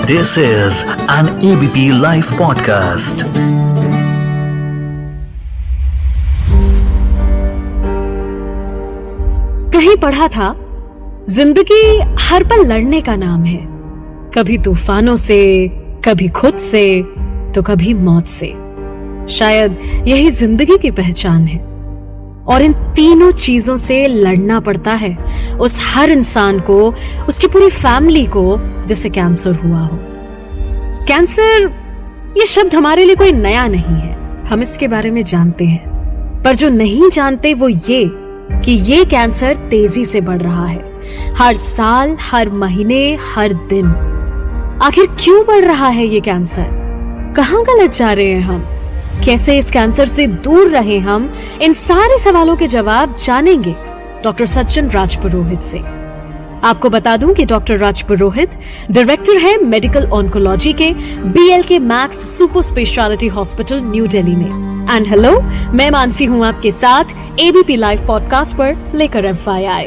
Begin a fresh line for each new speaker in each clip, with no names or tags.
This is an ABP Life podcast.
कहीं पढ़ा था, जिंदगी हर पल लड़ने का नाम है। कभी तूफानों से, कभी खुद से, तो कभी मौत से। शायद यही जिंदगी की पहचान है। और इन तीनों चीजों से लड़ना पड़ता है उस हर इंसान को, उसकी पूरी फैमिली को जिसे कैंसर हुआ हो। कैंसर ये शब्द हमारे लिए कोई नया नहीं है, हम इसके बारे में जानते हैं। पर जो नहीं जानते वो ये कि ये कैंसर तेजी से बढ़ रहा है, हर साल, हर महीने, हर दिन। आखिर क्यों बढ़ रहा है ये कैंसर? कहां गलत जा रहे हैं हम? कैसे इस कैंसर से दूर रहे हम? इन सारे सवालों के जवाब जानेंगे डॉक्टर सज्जन राजपुरोहित से। आपको बता दूं कि डॉक्टर राजपुरोहित डायरेक्टर है मेडिकल ऑन्कोलॉजी के BLK Max super speciality hospital New Delhi में। एंड हेलो, मैं मानसी हूं आपके साथ ABP लाइव पॉडकास्ट पर लेकर FYI।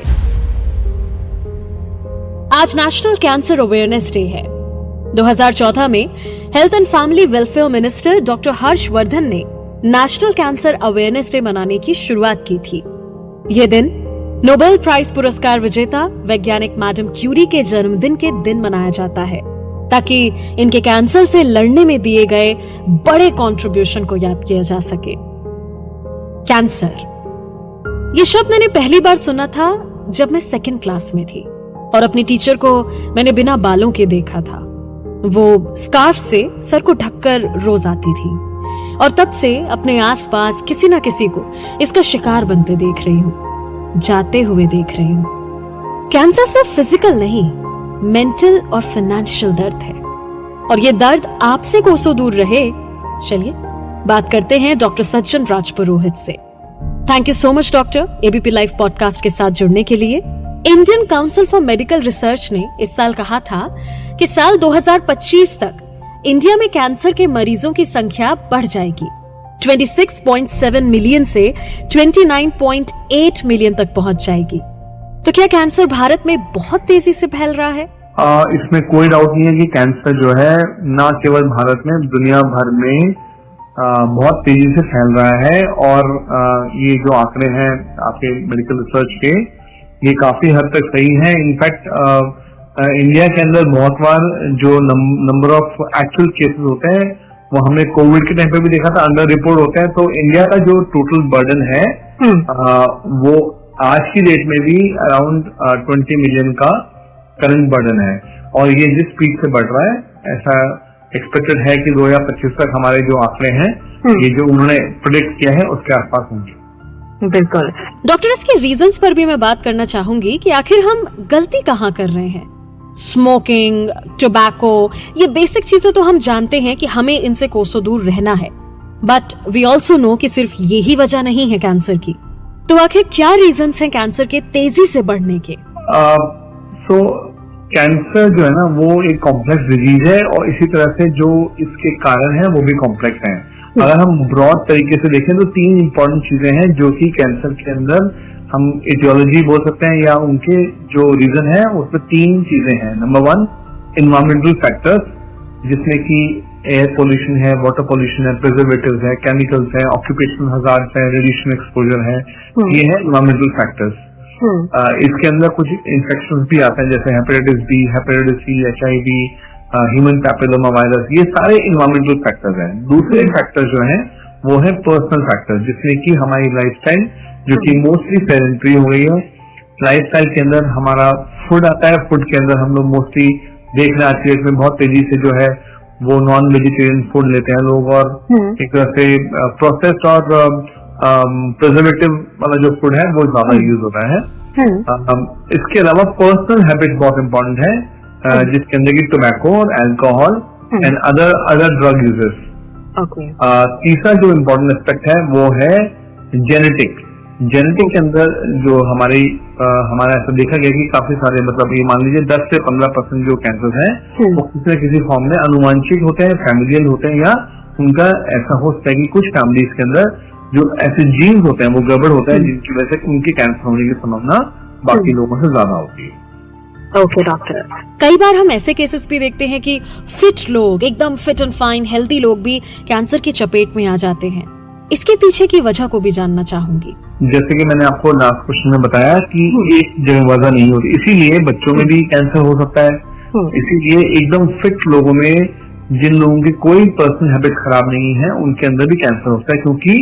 आज नेशनल कैंसर अवेयरनेस डे है। 2014 में health and family welfare minister doctor Harshvardhan ने नेशनल कैंसर अवेयरनेस डे मनाने की शुरुआत की थी। यह दिन नोबेल प्राइज पुरस्कार विजेता वैज्ञानिक मैडम क्यूरी के जन्मदिन के दिन मनाया जाता है, ताकि इनके कैंसर से लड़ने में दिए गए बड़े कंट्रीब्यूशन को याद किया जा सके। कैंसर ये शब्द मैंने पहली बार सुना था जब मैं 2nd क्लास में थी, और अपनी टीचर को मैंने बिना बालों के देखा था। वो स्कार्फ से सर को ढककर रोज आती थी, और तब से अपने आसपास किसी ना किसी को इसका शिकार बनते देख रही हूँ, जाते हुए देख रही हूँ। कैंसर सिर्फ फिजिकल नहीं, मेंटल और फाइनेंशियल दर्द है, और ये दर्द आपसे कोसों दूर रहे। चलिए बात करते हैं डॉक्टर सज्जन राजपुरोहित से। Thank you so much doctor, ABP live podcast के साथ जुड़ने के लिए। Indian council for medical research ने इस साल कहा था कि साल 2025 तक इंडिया में कैंसर के मरीजों की संख्या बढ़ जाएगी। 26.7 मिलियन से 29.8 मिलियन तक पहुंच जाएगी। तो क्या कैंसर भारत में बहुत तेजी से फैल रहा है?
इसमें कोई डाउट नहीं है कि कैंसर जो है न केवल भारत में, दुनिया भर में बहुत तेजी से फैल रहा है। और ये जो आंकड़े हैं आपके मेडिकल रिसर्च के, ये काफी हद तक सही है। इनफैक्ट इंडिया के अंदर बहुत बार जो नंबर ऑफ एक्चुअल केसेस होते हैं वो हमने कोविड के टाइम पे भी देखा था, अंडर रिपोर्ट होते हैं। तो इंडिया का जो टोटल बर्डन है वो आज की डेट में भी अराउंड 20 मिलियन का करंट बर्डन है, और ये जिस स्पीड से बढ़ रहा है, ऐसा एक्सपेक्टेड है कि 2025 तक हमारे जो आंकड़े हैं ये जो उन्होंने प्रेडिक्ट किया है उसके आसपास होंगे।
बिल्कुल डॉक्टर, इसके रीजंस पर भी मैं बात करना चाहूंगी कि आखिर हम गलती कहाँ कर रहे हैं। स्मोकिंग, टोबैको, ये बेसिक चीजें तो हम जानते हैं कि हमें इनसे कोसों दूर रहना है, बट वी ऑल्सो नो कि सिर्फ यही वजह नहीं है कैंसर की। तो आखिर क्या रीजंस हैं कैंसर के तेजी से बढ़ने के?
कैंसर जो है ना वो एक कॉम्प्लेक्स डिजीज है, और इसी तरह से जो इसके कारण है वो भी कॉम्प्लेक्स है। अगर हम ब्रॉड तरीके से देखें तो 3 इंपॉर्टेंट चीजें हैं जो कि कैंसर के अंदर हम एटियोलॉजी बोल सकते हैं, या उनके जो रीजन है उसमें 3 चीजें हैं। नंबर 1 एनवायरमेंटल फैक्टर्स, जिसमें कि एयर पोल्यूशन है, वाटर पोल्यूशन है, प्रिजर्वेटिव्स है, केमिकल्स है, ऑक्यूपेशनल हजार्ड्स है, रेडिएशन एक्सपोजर है, ये है एनवायरमेंटल फैक्टर्स। इसके अंदर कुछ इन्फेक्शंस भी आते हैं जैसे hepatitis B, hepatitis C, HIV, human papilloma virus, ये सारे इन्वायरमेंटल फैक्टर्स हैं। दूसरे फैक्टर जो हैं वो है पर्सनल फैक्टर, जिसमें कि हमारी लाइफस्टाइल जो कि मोस्टली सेडेंटरी हो गई है। लाइफस्टाइल के अंदर हमारा फूड आता है, फूड के अंदर हम लोग मोस्टली देख रहे हैं आज की डेट में बहुत तेजी से जो है वो नॉन वेजिटेरियन फूड लेते हैं लोग, और एक तरह से प्रोसेस्ड और प्रिजर्वेटिव वाला जो फूड है वो ज्यादा यूज होता है। इसके अलावा पर्सनल हैबिट बहुत इंपॉर्टेंट है, जिसके अंदर की टोबैको और alcohol and other drug users. तीसरा जो इम्पोर्टेंट एस्पेक्ट है वो है जेनेटिक के अंदर जो हमारा ऐसा देखा गया कि काफी सारे, मतलब ये मान लीजिए 10 से 15% जो कैंसर हैं वो किसी न किसी फॉर्म में अनुवांशिक होते हैं, फैमिलियल होते हैं, या उनका ऐसा हो सकता है कि कुछ फैमिलीज के अंदर जो ऐसे जीन्स होते हैं वो गड़बड़ होता है जिनकी वजह से उनके कैंसर होने की संभावना बाकी लोगों से ज्यादा होती है।
ओके डॉक्टर, कई बार हम ऐसे केसेस भी देखते हैं कि फिट लोग, एकदम फिट एंड फाइन हेल्दी लोग भी कैंसर की चपेट में आ जाते हैं। इसके पीछे की वजह को भी जानना चाहूंगी।
जैसे कि मैंने आपको लास्ट क्वेश्चन में बताया कि एक जगह वजह नहीं होती, इसीलिए बच्चों में भी कैंसर हो सकता है। इसीलिए एकदम फिट लोगों में, जिन लोगों की कोई पर्सनल हैबिट खराब नहीं है, उनके अंदर भी कैंसर होता है, क्योंकि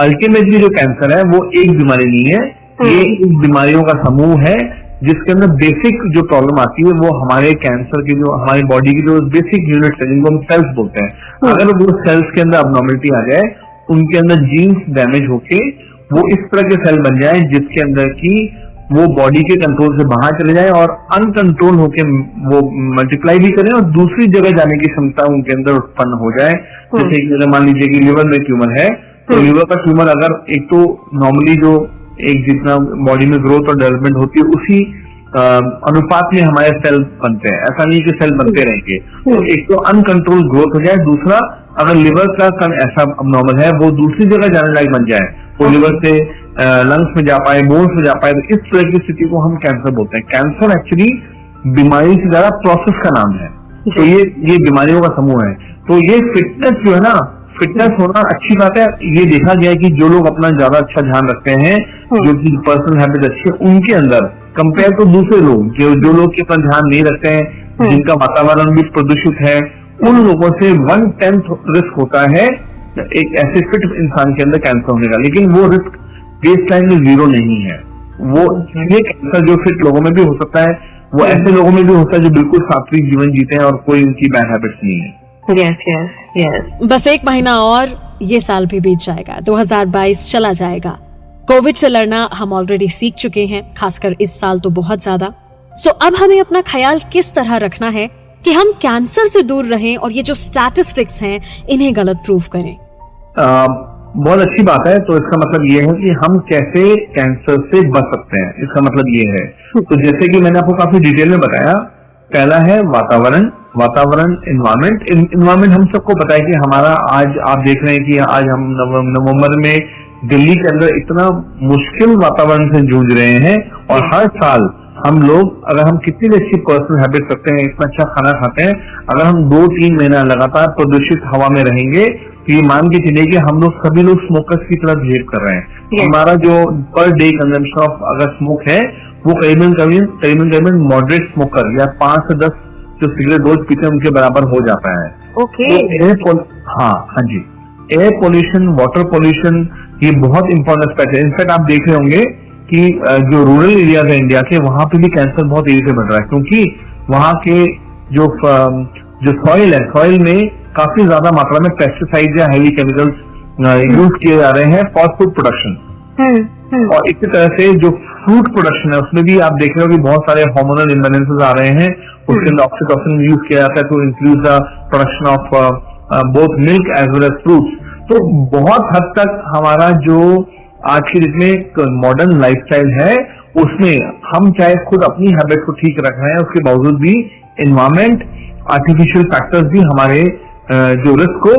अल्टीमेटली जो कैंसर है वो एक बीमारी नहीं है, ये इन बीमारियों का समूह है जिसके अंदर बेसिक जो प्रॉब्लम आती है वो हमारे कैंसर की, जो हमारी बॉडी की जो बेसिक यूनिट है जिनको हम सेल्स बोलते हैं, अगर वो सेल्स के अंदर अबनॉर्मलिटी आ जाए, उनके अंदर जीन्स डैमेज होके वो इस तरह के सेल बन जाए जिसके अंदर की वो बॉडी के कंट्रोल से बाहर चले जाए और अनकंट्रोल होके वो मल्टीप्लाई भी करें और दूसरी जगह जाने की क्षमता उनके अंदर उत्पन्न हो जाए। जैसे कि मान लीजिए कि लिवर में ट्यूमर है, तो लिवर का ट्यूमर अगर एक तो नॉर्मली जो एक जितना बॉडी में ग्रोथ और डेवलपमेंट होती है उसी अनुपात में हमारे सेल बनते हैं, ऐसा नहीं कि सेल बनते रहेंगे। तो एक तो अनकंट्रोल ग्रोथ हो जाए, दूसरा अगर लिवर का कण ऐसा अबनॉर्मल है वो दूसरी जगह जाने लायक बन जाए, वो लिवर से लंग्स में जा पाए, बोन्स में जा पाए, तो इस तरह की स्थिति को हम कैंसर बोलते हैं। कैंसर एक्चुअली बीमारी से ज्यादा प्रोसेस का नाम है, तो ये बीमारियों का समूह है। तो ये फिटनेस जो है ना, फिटनेस होना अच्छी बात है। ये देखा गया है कि जो लोग अपना ज्यादा अच्छा ध्यान रखते हैं, जो कि पर्सनल हैबिट अच्छी है, उनके अंदर कंपेयर टू दूसरे लोग जो लोग के अपना ध्यान नहीं रखते हैं, जिनका वातावरण भी प्रदूषित है, उन लोगों से 1/10 रिस्क होता है एक ऐसे फिट इंसान के अंदर कैंसर होने का। लेकिन वो रिस्क बेस लाइन में 0 नहीं है। वो ये कैंसर जो फिट लोगों में भी हो सकता है, वो ऐसे लोगों में भी होता है जो बिल्कुल सात्विक जीवन जीते हैं और कोई उनकी बैड हैबिट्स नहीं है।
यस। बस 1 महीना और ये साल भी बीत जाएगा, 2022 चला जाएगा। कोविड से लड़ना हम ऑलरेडी सीख चुके हैं, खासकर इस साल तो बहुत ज्यादा। सो अब हमें अपना ख्याल किस तरह रखना है कि हम कैंसर से दूर रहें और ये जो स्टैटिस्टिक्स हैं इन्हें गलत प्रूफ करें।
बहुत अच्छी बात है। तो इसका मतलब ये है कि हम कैसे कैंसर से बच सकते हैं, इसका मतलब ये है। तो जैसे कि मैंने आपको काफी डिटेल में बताया, पहला है वातावरण इन्वायरमेंट हम सबको पता है कि हमारा, आज आप देख रहे हैं कि आज हम नवंबर में दिल्ली के अंदर इतना मुश्किल वातावरण से जूझ रहे हैं, और हर साल हम लोग, अगर हम कितनी भी अच्छी पर्सनल हैबिट रखते हैं, इतना अच्छा खाना खाते हैं, अगर हम 2-3 महीना लगातार प्रदूषित हवा में रहेंगे तो ये मान के चलिए कि हम लोग सभी लोग स्मोकर्स की तरह बिहेव कर रहे हैं। हमारा जो पर डे कंजम्पशन ऑफ अगर स्मोक है वो करीबन मॉडरेट स्मोकर या 5 से 10 जो सिगरेट रोज पीते हैं उनके बराबर हो जाता है। तो हाँ जी, एयर पोल्यूशन, वाटर पोल्यूशन, ये बहुत इंपॉर्टेंट एस्पेक्ट है। इनफैक्ट आप देख रहे होंगे कि जो रूरल एरियाज है इंडिया के, वहां पे भी कैंसर बहुत तेजी से बढ़ रहा है, क्योंकि वहां के जो सॉइल में काफी ज्यादा मात्रा में पेस्टिसाइड या हेवी केमिकल्स यूज किए जा रहे हैं फॉर फूड प्रोडक्शन। और इसी तरह से जो फ्रूट प्रोडक्शन है उसमें भी आप देख रहे हो कि बहुत सारे हार्मोनल इम्बैलेंसेस आ रहे हैं। उसके अंदर ऑक्सीटोसिन यूज किया जाता है to increase the production of both milk as well as fruits. तो बहुत हद तक हमारा जो आज की डेट में मॉडर्न लाइफस्टाइल है, उसमें हम चाहे खुद अपनी हैबिट को ठीक रख रहे हैं, उसके बावजूद भी एनवायरमेंट, आर्टिफिशियल फैक्टर्स भी हमारे जो रिस्क को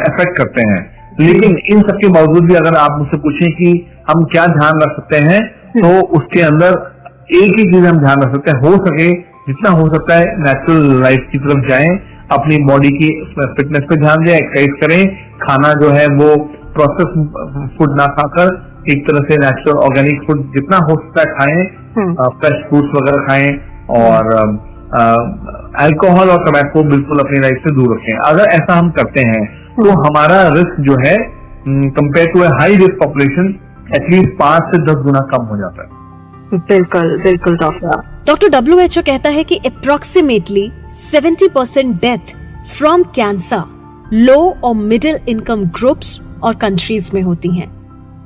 अफेक्ट करते हैं। लेकिन इन सबके बावजूद भी अगर आप मुझसे पूछें कि हम क्या ध्यान रख सकते हैं, तो उसके अंदर एक ही चीज हम ध्यान रख सकते हैं, हो सके जितना हो सकता है नेचुरल लाइफ की तरफ जाएं, अपनी बॉडी की फिटनेस पे ध्यान दें, एक्सरसाइज करें, खाना जो है वो प्रोसेस फूड ना खाकर एक तरह से नेचुरल ऑर्गेनिक फूड जितना हो सकता है खाएं, फ्रेश फ्रूट्स वगैरह खाएं, और अल्कोहल और टबैको बिल्कुल अपनी लाइफ से दूर रखें। अगर ऐसा हम करते हैं तो हमारा रिस्क जो है compare to a high risk population at least 5 से 10 गुना कम हो जाता है।
बिल्कुल डॉक्टर WHO कहता है कि अप्रोक्सीमेटली 70% डेथ फ्रॉम कैंसर लो और मिडिल इनकम ग्रुप्स और कंट्रीज में होती हैं।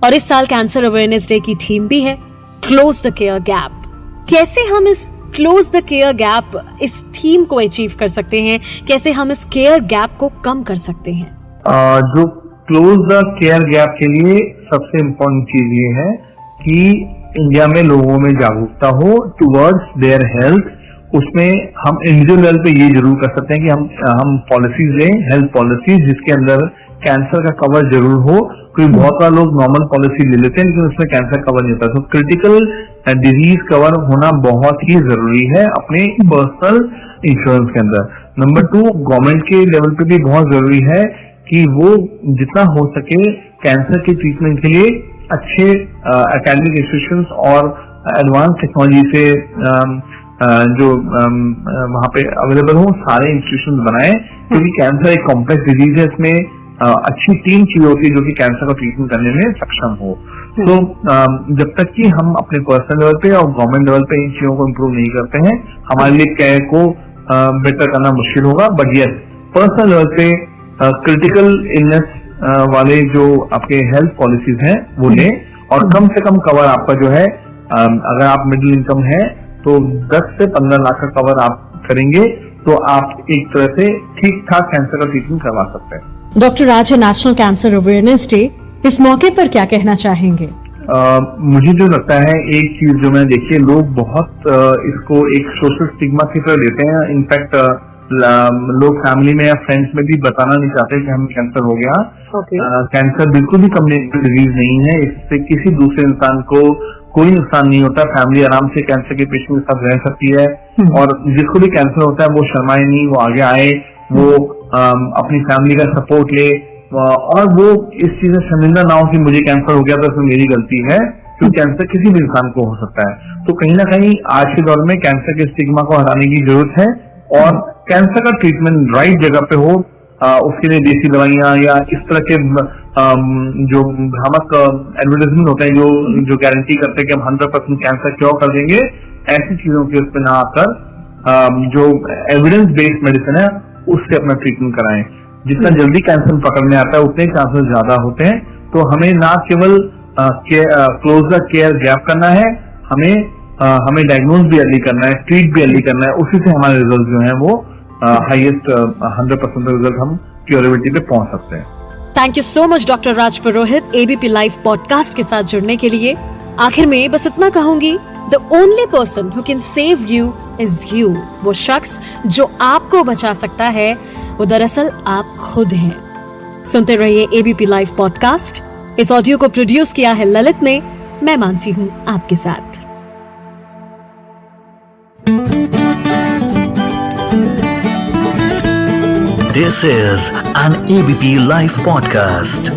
और इस साल कैंसर अवेयरनेस डे की थीम भी है क्लोज द केयर गैप। कैसे हम इस क्लोज द केयर गैप, इस थीम को अचीव कर सकते हैं, कैसे हम इस केयर गैप को कम कर सकते हैं?
जो क्लोज द केयर गैप के लिए सबसे इम्पोर्टेंट चीज ये है कि इंडिया में लोगों में जागरूकता हो टुवर्ड्स देयर हेल्थ। उसमें हम इंडिविजुअल लेवल पे ये जरूर कर सकते हैं कि हम पॉलिसीज लें, हेल्थ पॉलिसीज, जिसके अंदर कैंसर का कवर जरूर हो। क्योंकि बहुत सारे लोग नॉर्मल पॉलिसी ले लेते हैं लेकिन उसमें कैंसर कवर नहीं होता। तो क्रिटिकल डिजीज कवर होना बहुत ही जरूरी है अपने पर्सनल इंश्योरेंस के अंदर। नंबर 2, गवर्नमेंट के लेवल पे भी बहुत जरूरी है कि वो जितना हो सके कैंसर के ट्रीटमेंट के लिए अच्छे एकेडमिक इंस्टीट्यूशंस और एडवांस टेक्नोलॉजी से जो वहां पे अवेलेबल हो सारे इंस्टीट्यूशन बनाए, क्योंकि कैंसर एक कॉम्प्लेक्स डिजीज है। इसमें अच्छी टीम चाहिए होती है जो कि कैंसर का ट्रीटमेंट करने में सक्षम हो। तो जब तक कि हम अपने पर्सनल लेवल पे और गवर्नमेंट लेवल पे इन चीजों को इम्प्रूव नहीं करते हैं, हमारे लिए केयर को बेटर करना मुश्किल होगा। बट यस, पर्सनल लेवल पे क्रिटिकल इलनेस वाले जो आपके हेल्थ पॉलिसीज हैं वो लें, और कम से कम कवर आपका जो है, अगर आप मिडिल इनकम है तो 10 से 15 लाख का कवर आप करेंगे तो आप एक तरह से ठीक ठाक कैंसर का ट्रीटमेंट करवा सकते हैं।
डॉक्टर आज है नेशनल कैंसर अवेयरनेस डे, इस मौके पर क्या कहना चाहेंगे?
मुझे जो लगता है एक चीज जो मैं देखिए, लोग बहुत इसको एक सोशल स्टिग्मा की तरह लेते हैं। इनफैक्ट लोग फैमिली में या फ्रेंड्स में भी बताना नहीं चाहते कि हमें कैंसर हो गया। कैंसर बिल्कुल भी कम्युनिकेबल डिजीज नहीं है, इससे किसी दूसरे इंसान को कोई नुकसान नहीं होता। फैमिली आराम से कैंसर के पेशेंट के साथ रह सकती है, और जिसको भी कैंसर होता है वो शर्माए नहीं, वो आगे आए, वो अपनी फैमिली का सपोर्ट ले, और वो इस चीज में शर्मिंदा ना हो कि मुझे कैंसर हो गया तो इसमें मेरी गलती है, क्योंकि कैंसर किसी भी इंसान को हो सकता है। तो कहीं ना कहीं आज के दौर में कैंसर के स्टिग्मा को हटाने की जरूरत है, और कैंसर का ट्रीटमेंट राइट जगह पे हो। उसके लिए देसी दवाइयां या इस तरह के जो भ्रामक एडवर्टाइजमेंट होते हैं जो गारंटी करते हैं कि हम 100% कैंसर क्योर कर देंगे, ऐसी चीजों के उस पर ना आकर जो एविडेंस बेस्ड मेडिसिन है उससे अपना ट्रीटमेंट कराएं। जितना जल्दी कैंसर पकड़ने आता है उतने चांसेस ज्यादा होते हैं। तो हमें ना केवल क्लोज द केयर गैप करना है, हमें डायग्नोज भी अर्ली करना है, ट्रीट भी अर्ली करना है। उसी से हमारे रिजल्ट जो है वो हाईएस्ट 100% रिजल्ट हम क्योरेबिलिटी पे पहुंच सकते हैं।
Thank you so much doctor Raj Purohit ABP live podcast के साथ जुड़ने के लिए। आखिर में बस इतना कहूंगी, the only person who can save you is you. वो शख्स जो आपको बचा सकता है वो दरअसल आप खुद हैं। सुनते रहिए एबीपी लाइव पॉडकास्ट। इस ऑडियो को प्रोड्यूस किया है ललित ने, मैं मानसी हूँ आपके साथ।
This is an ABP Live podcast.